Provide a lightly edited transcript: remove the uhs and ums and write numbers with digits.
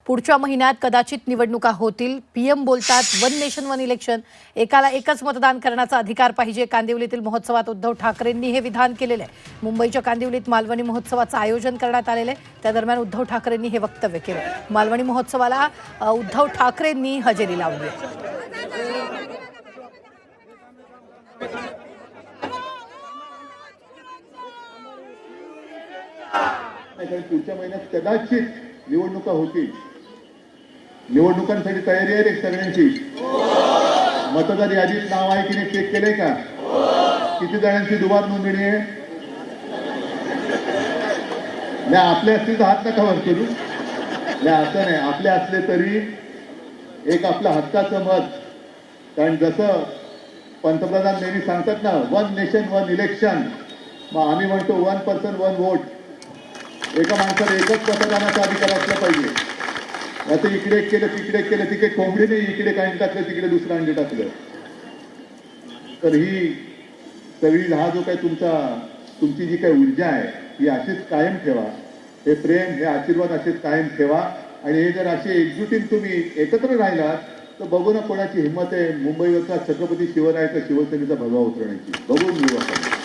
पुढच्या महिन्यात कदाचित निवडणुका होतील. पीएम बोलतात वन नेशन वन इलेक्शन, एकाला एकच मतदान करण्याचा अधिकार पाहिजे. कांदिवलीतील महोत्सवात उद्धव ठाकरेंनी हे विधान केलेले आहे. मुंबईच्या कांदिवलीत मालवणी महोत्सवाचं आयोजन करण्यात आलेलं आहे. त्या दरम्यान उद्धव ठाकरेंनी हे वक्तव्य केलं. मालवणी महोत्सवाला उद्धव ठाकरेंनी हजेरी लावली आहे. पुढच्या महिन्यात कदाचित निवडणुका होतील. निवडणुकांसाठी तयारी आहे रे सगळ्यांची. मतदार यादीत नाव आहे की नाही चेक केलंय का? किती जणांची दुबार नोंदणी आहे? नाही आपले असतील तर हात नका वर करू. नाही असं नाही, आपले असले तरी एक आपलं हक्काचं मत. कारण जसं पंतप्रधान नेहमी सांगतात ना, वन नेशन वन इलेक्शन, मग आम्ही म्हणतो 1 पर्सन 1 वोट. एका माणसाला एकच मतदानाचा अधिकार असला पाहिजे. आता इकडे केलं तिकडे केलं, तिकडे कोंबडी नाही, इकडे कांडी टाकलं तिकडे दुसरं अंडी टाकलं. तर ही सगळी हा जो काही तुमची जी काही ऊर्जा आहे ही अशीच कायम ठेवा. हे प्रेम हे आशीर्वाद असेच कायम ठेवा. आणि हे जर असे एकजुटीने तुम्ही एकत्र राहिलात तर बघू ना कोणाची हिंमत आहे मुंबईवरचा छत्रपती शिवरायाचा शिवसेनेचा भगवा उतरण्याची. बघून घेऊ आपण.